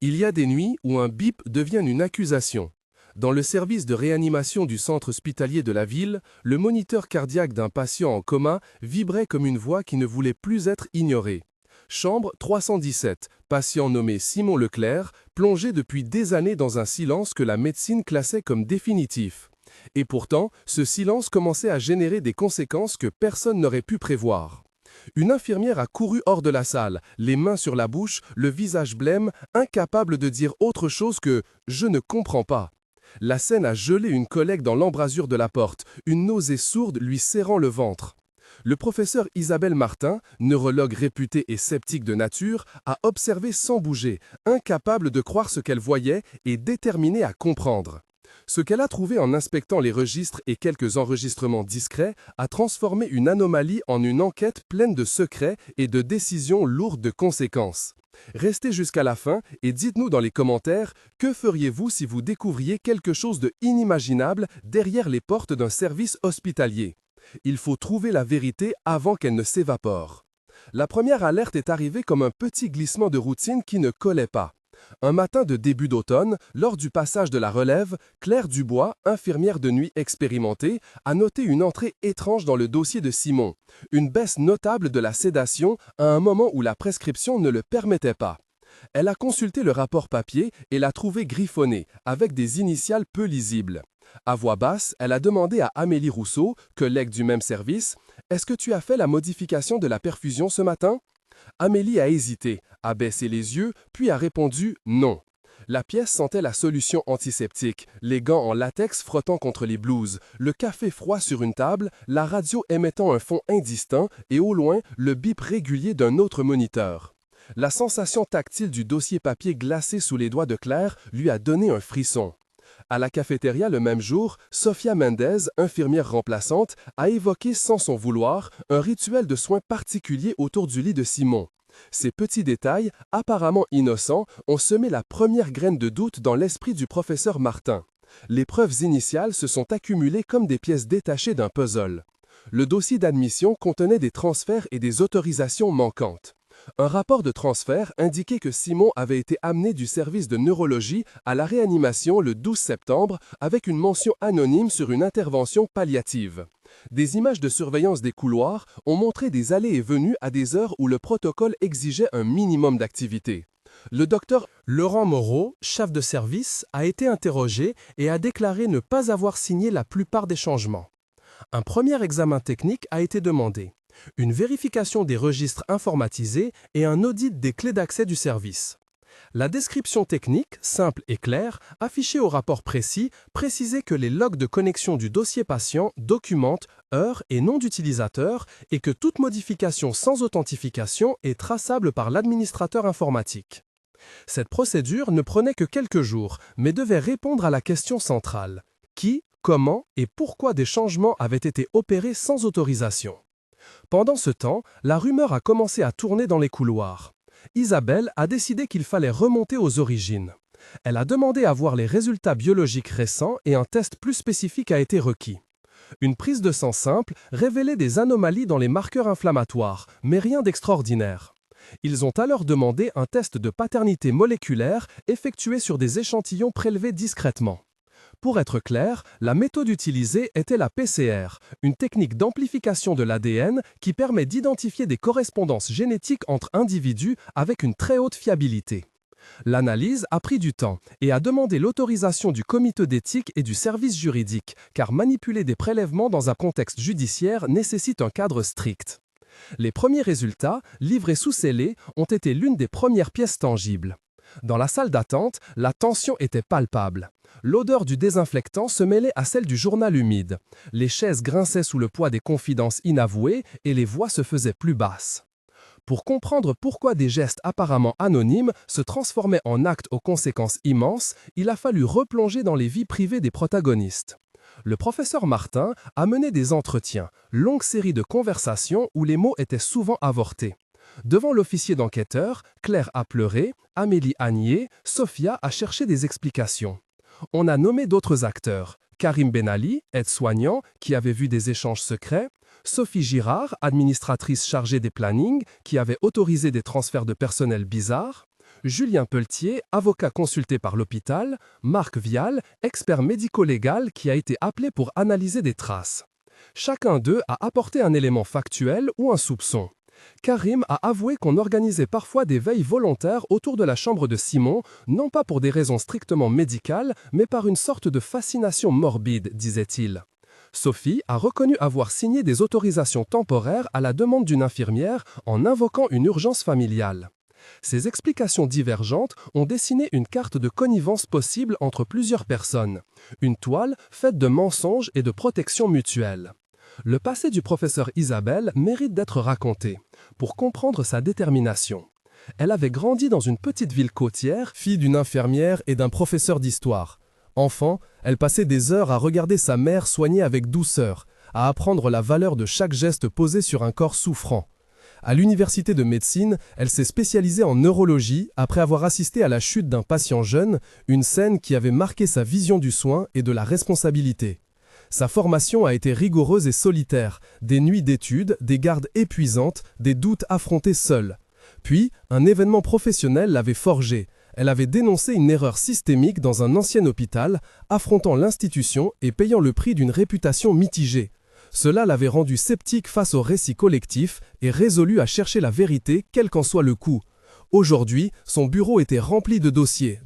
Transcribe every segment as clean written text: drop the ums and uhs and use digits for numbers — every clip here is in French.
Il y a des nuits où un bip devient une accusation. Dans le service de réanimation du centre hospitalier de la ville, le moniteur cardiaque d'un patient en coma vibrait comme une voix qui ne voulait plus être ignorée. Chambre 317, patient nommé Simon Leclerc, plongé depuis des années dans un silence que la médecine classait comme définitif. Et pourtant, ce silence commençait à générer des conséquences que personne n'aurait pu prévoir. Une infirmière a couru hors de la salle, les mains sur la bouche, le visage blême, incapable de dire autre chose que « je ne comprends pas ». La scène a gelé une collègue dans l'embrasure de la porte, une nausée sourde lui serrant le ventre. Le professeur Isabelle Martin, neurologue réputée et sceptique de nature, a observé sans bouger, incapable de croire ce qu'elle voyait et déterminée à comprendre. Ce qu'elle a trouvé en inspectant les registres et quelques enregistrements discrets a transformé une anomalie en une enquête pleine de secrets et de décisions lourdes de conséquences. Restez jusqu'à la fin et dites-nous dans les commentaires que feriez-vous si vous découvriez quelque chose de inimaginable derrière les portes d'un service hospitalier. Il faut trouver la vérité avant qu'elle ne s'évapore. La première alerte est arrivée comme un petit glissement de routine qui ne collait pas. Un matin de début d'automne, lors du passage de la relève, Claire Dubois, infirmière de nuit expérimentée, a noté une entrée étrange dans le dossier de Simon, une baisse notable de la sédation à un moment où la prescription ne le permettait pas. Elle a consulté le rapport papier et l'a trouvé griffonné, avec des initiales peu lisibles. À voix basse, elle a demandé à Amélie Rousseau, collègue du même service, « Est-ce que tu as fait la modification de la perfusion ce matin ?» Amélie a hésité, a baissé les yeux, puis a répondu « non ». La pièce sentait la solution antiseptique, les gants en latex frottant contre les blouses, le café froid sur une table, la radio émettant un fond indistinct et au loin, le bip régulier d'un autre moniteur. La sensation tactile du dossier papier glacé sous les doigts de Claire lui a donné un frisson. À la cafétéria le même jour, Sofia Mendez, infirmière remplaçante, a évoqué sans son vouloir un rituel de soins particulier autour du lit de Simon. Ces petits détails, apparemment innocents, ont semé la première graine de doute dans l'esprit du professeur Martin. Les preuves initiales se sont accumulées comme des pièces détachées d'un puzzle. Le dossier d'admission contenait des transferts et des autorisations manquantes. Un rapport de transfert indiquait que Simon avait été amené du service de neurologie à la réanimation le 12 septembre avec une mention anonyme sur une intervention palliative. Des images de surveillance des couloirs ont montré des allées et venues à des heures où le protocole exigeait un minimum d'activité. Le docteur Laurent Moreau, chef de service, a été interrogé et a déclaré ne pas avoir signé la plupart des changements. Un premier examen technique a été demandé, une vérification des registres informatisés et un audit des clés d'accès du service. La description technique, simple et claire, affichée au rapport précis, précisait que les logs de connexion du dossier patient documentent heures et nom d'utilisateur et que toute modification sans authentification est traçable par l'administrateur informatique. Cette procédure ne prenait que quelques jours, mais devait répondre à la question centrale. Qui, comment et pourquoi des changements avaient été opérés sans autorisation? Pendant ce temps, la rumeur a commencé à tourner dans les couloirs. Isabelle a décidé qu'il fallait remonter aux origines. Elle a demandé à voir les résultats biologiques récents et un test plus spécifique a été requis. Une prise de sang simple révélait des anomalies dans les marqueurs inflammatoires, mais rien d'extraordinaire. Ils ont alors demandé un test de paternité moléculaire effectué sur des échantillons prélevés discrètement. Pour être clair, la méthode utilisée était la PCR, une technique d'amplification de l'ADN qui permet d'identifier des correspondances génétiques entre individus avec une très haute fiabilité. L'analyse a pris du temps et a demandé l'autorisation du comité d'éthique et du service juridique, car manipuler des prélèvements dans un contexte judiciaire nécessite un cadre strict. Les premiers résultats, livrés sous scellé, ont été l'une des premières pièces tangibles. Dans la salle d'attente, la tension était palpable. L'odeur du désinfectant se mêlait à celle du journal humide. Les chaises grinçaient sous le poids des confidences inavouées et les voix se faisaient plus basses. Pour comprendre pourquoi des gestes apparemment anonymes se transformaient en actes aux conséquences immenses, il a fallu replonger dans les vies privées des protagonistes. Le professeur Martin a mené des entretiens, longue série de conversations où les mots étaient souvent avortés. Devant l'officier d'enquêteur, Claire a pleuré, Amélie a nié, Sofia a cherché des explications. On a nommé d'autres acteurs, Karim Benali, aide-soignant, qui avait vu des échanges secrets, Sophie Girard, administratrice chargée des plannings, qui avait autorisé des transferts de personnel bizarres, Julien Pelletier, avocat consulté par l'hôpital, Marc Vial, expert médico-légal qui a été appelé pour analyser des traces. Chacun d'eux a apporté un élément factuel ou un soupçon. Karim a avoué qu'on organisait parfois des veilles volontaires autour de la chambre de Simon, non pas pour des raisons strictement médicales, mais par une sorte de fascination morbide, disait-il. Sophie a reconnu avoir signé des autorisations temporaires à la demande d'une infirmière en invoquant une urgence familiale. Ces explications divergentes ont dessiné une carte de connivence possible entre plusieurs personnes, une toile faite de mensonges et de protection mutuelle. Le passé du professeur Isabelle mérite d'être raconté, pour comprendre sa détermination. Elle avait grandi dans une petite ville côtière, fille d'une infirmière et d'un professeur d'histoire. Enfant, elle passait des heures à regarder sa mère soigner avec douceur, à apprendre la valeur de chaque geste posé sur un corps souffrant. À l'université de médecine, elle s'est spécialisée en neurologie après avoir assisté à la chute d'un patient jeune, une scène qui avait marqué sa vision du soin et de la responsabilité. Sa formation a été rigoureuse et solitaire, des nuits d'études, des gardes épuisantes, des doutes affrontés seuls. Puis, un événement professionnel l'avait forgée. Elle avait dénoncé une erreur systémique dans un ancien hôpital, affrontant l'institution et payant le prix d'une réputation mitigée. Cela l'avait rendue sceptique face au récit collectif et résolue à chercher la vérité, quel qu'en soit le coût. Aujourd'hui, son bureau était rempli de dossiers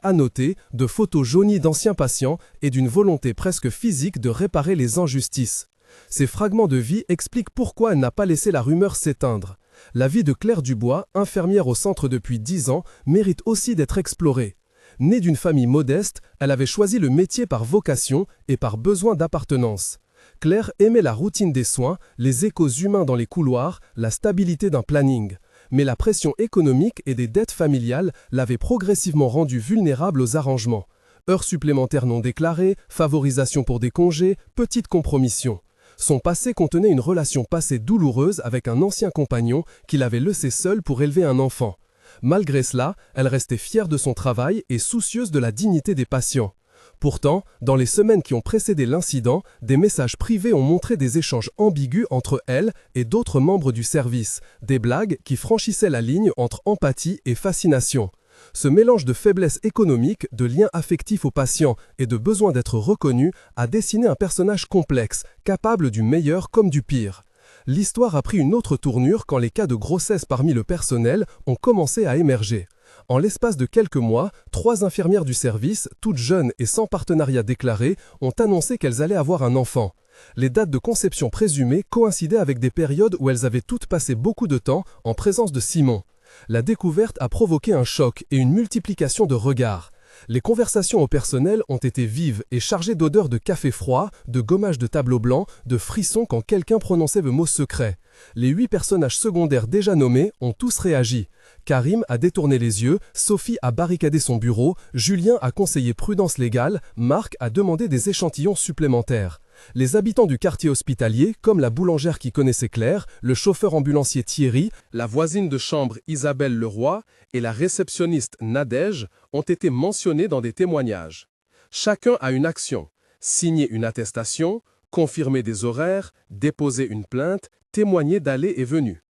annotés, de photos jaunies d'anciens patients et d'une volonté presque physique de réparer les injustices. Ces fragments de vie expliquent pourquoi elle n'a pas laissé la rumeur s'éteindre. La vie de Claire Dubois, infirmière au centre depuis 10 ans, mérite aussi d'être explorée. Née d'une famille modeste, elle avait choisi le métier par vocation et par besoin d'appartenance. Claire aimait la routine des soins, les échos humains dans les couloirs, la stabilité d'un planning. Mais la pression économique et des dettes familiales l'avaient progressivement rendue vulnérable aux arrangements. Heures supplémentaires non déclarées, favorisation pour des congés, petites compromissions. Son passé contenait une relation passée douloureuse avec un ancien compagnon qui l'avait laissée seule pour élever un enfant. Malgré cela, elle restait fière de son travail et soucieuse de la dignité des patients. Pourtant, dans les semaines qui ont précédé l'incident, des messages privés ont montré des échanges ambigus entre elle et d'autres membres du service, des blagues qui franchissaient la ligne entre empathie et fascination. Ce mélange de faiblesse économique, de liens affectifs aux patients et de besoin d'être reconnu a dessiné un personnage complexe, capable du meilleur comme du pire. L'histoire a pris une autre tournure quand les cas de grossesse parmi le personnel ont commencé à émerger. En l'espace de quelques mois, 3 infirmières du service, toutes jeunes et sans partenariat déclaré, ont annoncé qu'elles allaient avoir un enfant. Les dates de conception présumées coïncidaient avec des périodes où elles avaient toutes passé beaucoup de temps en présence de Simon. La découverte a provoqué un choc et une multiplication de regards. Les conversations au personnel ont été vives et chargées d'odeurs de café froid, de gommage de tableau blanc, de frissons quand quelqu'un prononçait le mot secret. Les 8 personnages secondaires déjà nommés ont tous réagi. Karim a détourné les yeux, Sophie a barricadé son bureau, Julien a conseillé prudence légale, Marc a demandé des échantillons supplémentaires. Les habitants du quartier hospitalier, comme la boulangère qui connaissait Claire, le chauffeur ambulancier Thierry, La voisine de chambre Isabelle Leroy et la réceptionniste Nadège ont été mentionnés dans des témoignages. Chacun a une action: signer une attestation, confirmer des horaires, déposer une plainte, témoigner d'allées et venues.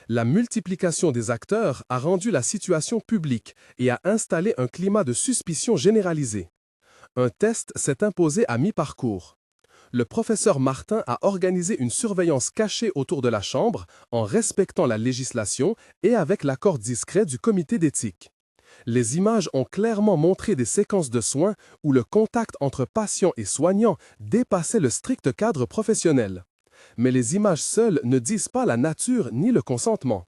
La multiplication des acteurs a rendu la situation publique et a installé un climat de suspicion généralisé. Un test s'est imposé à mi-parcours. Le professeur Martin a organisé une surveillance cachée autour de la chambre en respectant la législation et avec l'accord discret du comité d'éthique. Les images ont clairement montré des séquences de soins où le contact entre patients et soignants dépassait le strict cadre professionnel. Mais les images seules ne disent pas la nature ni le consentement.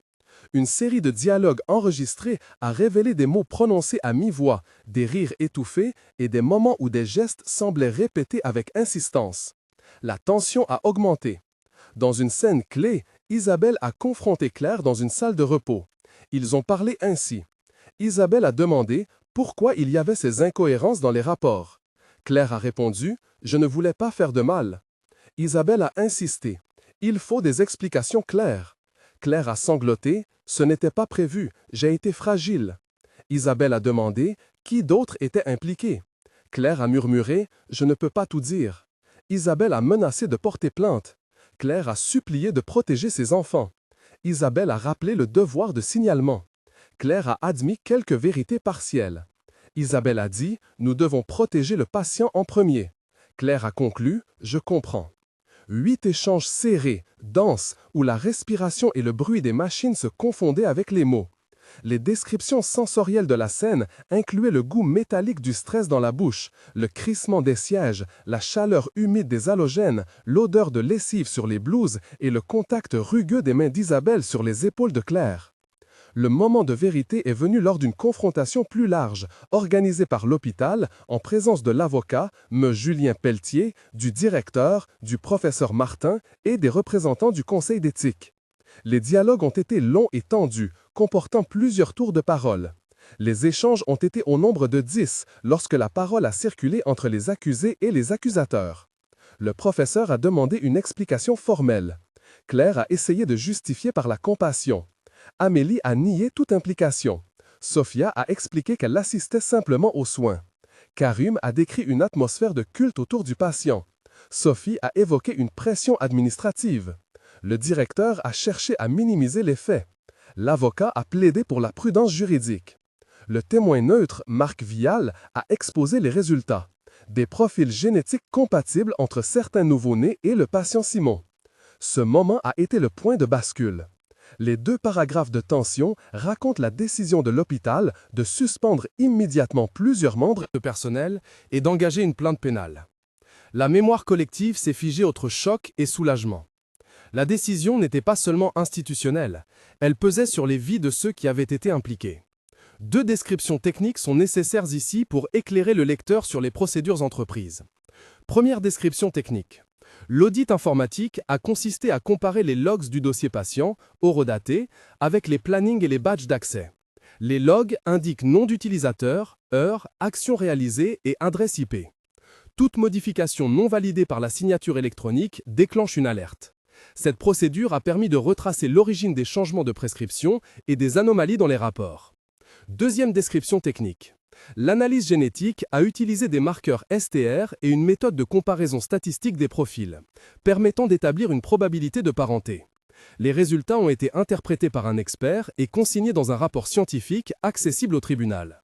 Une série de dialogues enregistrés a révélé des mots prononcés à mi-voix, des rires étouffés et des moments où des gestes semblaient répétés avec insistance. La tension a augmenté. Dans une scène clé, Isabelle a confronté Claire dans une salle de repos. Ils ont parlé ainsi. Isabelle a demandé pourquoi il y avait ces incohérences dans les rapports. Claire a répondu « Je ne voulais pas faire de mal ». Isabelle a insisté « Il faut des explications claires ». Claire a sangloté « Ce n'était pas prévu, j'ai été fragile ». Isabelle a demandé « Qui d'autre était impliqué ?» Claire a murmuré « Je ne peux pas tout dire ». Isabelle a menacé de porter plainte. Claire a supplié de protéger ses enfants. Isabelle a rappelé le devoir de signalement. Claire a admis quelques vérités partielles. Isabelle a dit « Nous devons protéger le patient en premier ». Claire a conclu « Je comprends ». 8 échanges serrés, denses, où la respiration et le bruit des machines se confondaient avec les mots. Les descriptions sensorielles de la scène incluaient le goût métallique du stress dans la bouche, le crissement des sièges, la chaleur humide des halogènes, l'odeur de lessive sur les blouses et le contact rugueux des mains d'Isabelle sur les épaules de Claire. Le moment de vérité est venu lors d'une confrontation plus large, organisée par l'hôpital en présence de l'avocat, M. Julien Pelletier, du directeur, du professeur Martin et des représentants du conseil d'éthique. Les dialogues ont été longs et tendus, comportant plusieurs tours de parole. Les échanges ont été au nombre de 10 lorsque la parole a circulé entre les accusés et les accusateurs. Le professeur a demandé une explication formelle. Claire a essayé de justifier par la compassion. Amélie a nié toute implication. Sophia a expliqué qu'elle assistait simplement aux soins. Karim a décrit une atmosphère de culte autour du patient. Sophie a évoqué une pression administrative. Le directeur a cherché à minimiser les faits. L'avocat a plaidé pour la prudence juridique. Le témoin neutre, Marc Vial, a exposé les résultats. Des profils génétiques compatibles entre certains nouveau-nés et le patient Simon. Ce moment a été le point de bascule. Les 2 paragraphes de tension racontent la décision de l'hôpital de suspendre immédiatement plusieurs membres De personnel et d'engager une plainte pénale. La mémoire collective s'est figée entre choc et soulagement. La décision n'était pas seulement institutionnelle, elle pesait sur les vies de ceux qui avaient été impliqués. 2 descriptions techniques sont nécessaires ici pour éclairer le lecteur sur les procédures entreprises. Première description technique. L'audit informatique a consisté à comparer les logs du dossier patient, horodaté, avec les plannings et les badges d'accès. Les logs indiquent nom d'utilisateur, heure, action réalisée et adresse IP. Toute modification non validée par la signature électronique déclenche une alerte. Cette procédure a permis de retracer l'origine des changements de prescription et des anomalies dans les rapports. Deuxième description technique. L'analyse génétique a utilisé des marqueurs STR et une méthode de comparaison statistique des profils, permettant d'établir une probabilité de parenté. Les résultats ont été interprétés par un expert et consignés dans un rapport scientifique accessible au tribunal.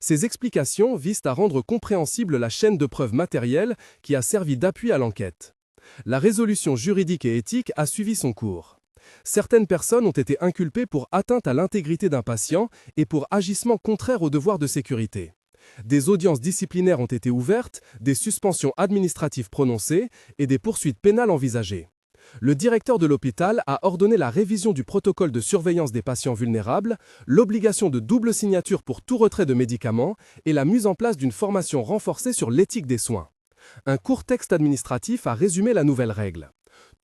Ces explications visent à rendre compréhensible la chaîne de preuves matérielles qui a servi d'appui à l'enquête. La résolution juridique et éthique a suivi son cours. Certaines personnes ont été inculpées pour atteinte à l'intégrité d'un patient et pour agissement contraire au devoir de sécurité. Des audiences disciplinaires ont été ouvertes, des suspensions administratives prononcées et des poursuites pénales envisagées. Le directeur de l'hôpital a ordonné la révision du protocole de surveillance des patients vulnérables, l'obligation de double signature pour tout retrait de médicaments et la mise en place d'une formation renforcée sur l'éthique des soins. Un court texte administratif a résumé la nouvelle règle.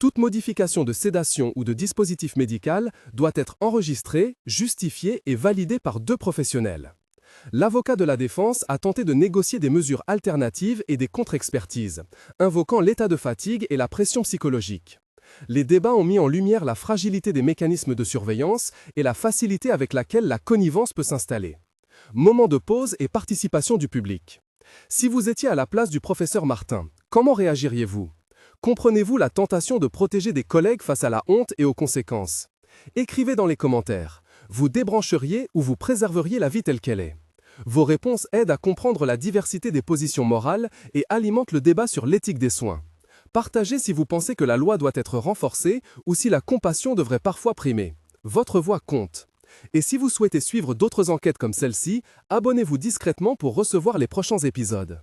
Toute modification de sédation ou de dispositif médical doit être enregistrée, justifiée et validée par 2 professionnels. L'avocat de la défense a tenté de négocier des mesures alternatives et des contre-expertises, invoquant l'état de fatigue et la pression psychologique. Les débats ont mis en lumière la fragilité des mécanismes de surveillance et la facilité avec laquelle la connivence peut s'installer. Moment de pause et participation du public. Si vous étiez à la place du professeur Martin, comment réagiriez-vous ? Comprenez-vous la tentation de protéger des collègues face à la honte et aux conséquences ? Écrivez dans les commentaires. Vous débrancheriez ou vous préserveriez la vie telle qu'elle est ? Vos réponses aident à comprendre la diversité des positions morales et alimentent le débat sur l'éthique des soins. Partagez si vous pensez que la loi doit être renforcée ou si la compassion devrait parfois primer. Votre voix compte. Et si vous souhaitez suivre d'autres enquêtes comme celle-ci, abonnez-vous discrètement pour recevoir les prochains épisodes.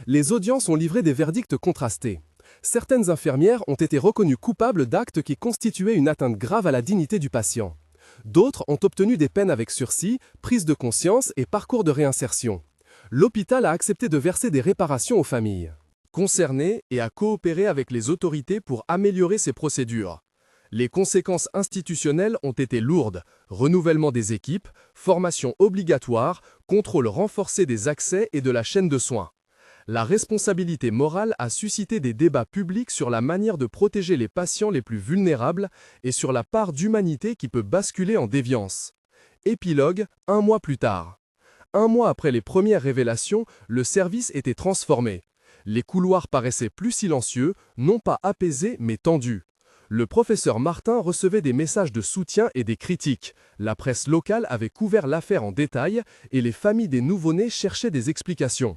Les audiences ont livré des verdicts contrastés. Certaines infirmières ont été reconnues coupables d'actes qui constituaient une atteinte grave à la dignité du patient. D'autres ont obtenu des peines avec sursis, prise de conscience et parcours de réinsertion. L'hôpital a accepté de verser des réparations aux familles concernées et a coopéré avec les autorités pour améliorer ces procédures. Les conséquences institutionnelles ont été lourdes: renouvellement des équipes, formation obligatoire, contrôle renforcé des accès et de la chaîne de soins. La responsabilité morale a suscité des débats publics sur la manière de protéger les patients les plus vulnérables et sur la part d'humanité qui peut basculer en déviance. Épilogue, 1 mois plus tard. 1 mois après les premières révélations, le service était transformé. Les couloirs paraissaient plus silencieux, non pas apaisés mais tendus. Le professeur Martin recevait des messages de soutien et des critiques. La presse locale avait couvert l'affaire en détail et les familles des nouveau-nés cherchaient des explications.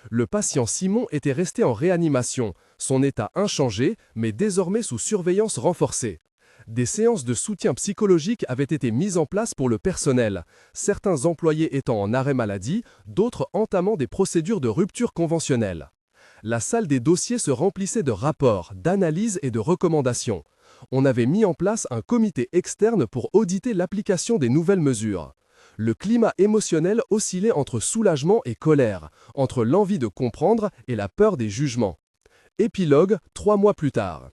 Le patient Simon était resté en réanimation, son état inchangé, mais désormais sous surveillance renforcée. Des séances de soutien psychologique avaient été mises en place pour le personnel, certains employés étant en arrêt maladie, d'autres entamant des procédures de rupture conventionnelle. La salle des dossiers se remplissait de rapports, d'analyses et de recommandations. On avait mis en place un comité externe pour auditer l'application des nouvelles mesures. Le climat émotionnel oscillait entre soulagement et colère, entre l'envie de comprendre et la peur des jugements. Épilogue, 3 mois plus tard.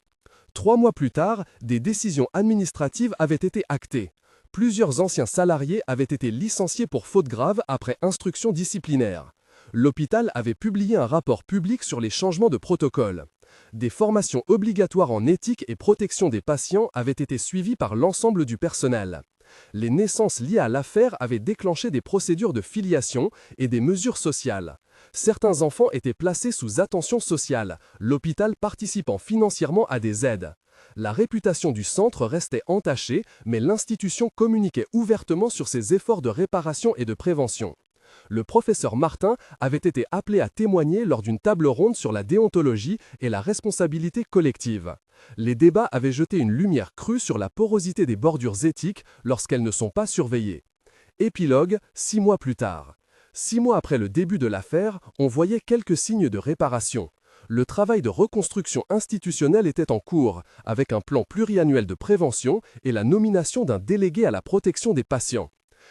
3 mois plus tard, des décisions administratives avaient été actées. Plusieurs anciens salariés avaient été licenciés pour faute grave après instruction disciplinaire. L'hôpital avait publié un rapport public sur les changements de protocole. Des formations obligatoires en éthique et protection des patients avaient été suivies par l'ensemble du personnel. Les naissances liées à l'affaire avaient déclenché des procédures de filiation et des mesures sociales. Certains enfants étaient placés sous attention sociale, l'hôpital participant financièrement à des aides. La réputation du centre restait entachée, mais l'institution communiquait ouvertement sur ses efforts de réparation et de prévention. Le professeur Martin avait été appelé à témoigner lors d'une table ronde sur la déontologie et la responsabilité collective. Les débats avaient jeté une lumière crue sur la porosité des bordures éthiques lorsqu'elles ne sont pas surveillées. Épilogue, 6 mois plus tard. 6 mois après le début de l'affaire, on voyait quelques signes de réparation. Le travail de reconstruction institutionnelle était en cours, avec un plan pluriannuel de prévention et la nomination d'un délégué à la protection des patients.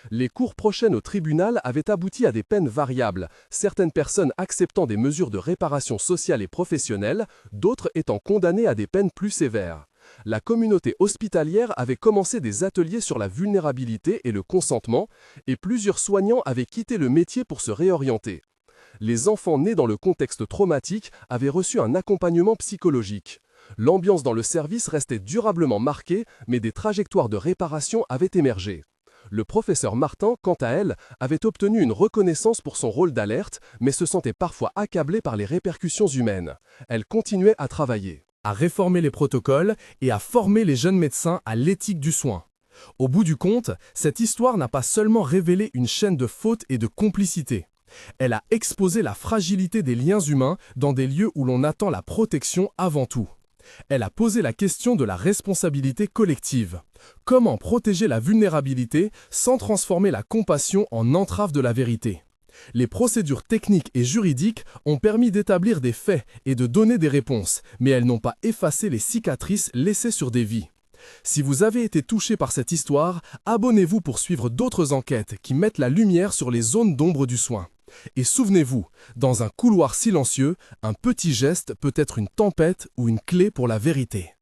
Les cours prochaines au tribunal avaient abouti à des peines variables, certaines personnes acceptant des mesures de réparation sociale et professionnelle, d'autres étant condamnées à des peines plus sévères. La communauté hospitalière avait commencé des ateliers sur la vulnérabilité et le consentement, et plusieurs soignants avaient quitté le métier pour se réorienter. Les enfants nés dans le contexte traumatique avaient reçu un accompagnement psychologique. L'ambiance dans le service restait durablement marquée, mais des trajectoires de réparation avaient émergé. Le professeur Martin, quant à elle, avait obtenu une reconnaissance pour son rôle d'alerte, mais se sentait parfois accablée par les répercussions humaines. Elle continuait à travailler, à réformer les protocoles et à former les jeunes médecins à l'éthique du soin. Au bout du compte, cette histoire n'a pas seulement révélé une chaîne de fautes et de complicité. Elle a exposé la fragilité des liens humains dans des lieux où l'on attend la protection avant tout. Elle a posé la question de la responsabilité collective. Comment protéger la vulnérabilité sans transformer la compassion en entrave de la vérité? Les procédures techniques et juridiques ont permis d'établir des faits et de donner des réponses, mais elles n'ont pas effacé les cicatrices laissées sur des vies. Si vous avez été touché par cette histoire, abonnez-vous pour suivre d'autres enquêtes qui mettent la lumière sur les zones d'ombre du soin. Et souvenez-vous, dans un couloir silencieux, un petit geste peut être une tempête ou une clé pour la vérité.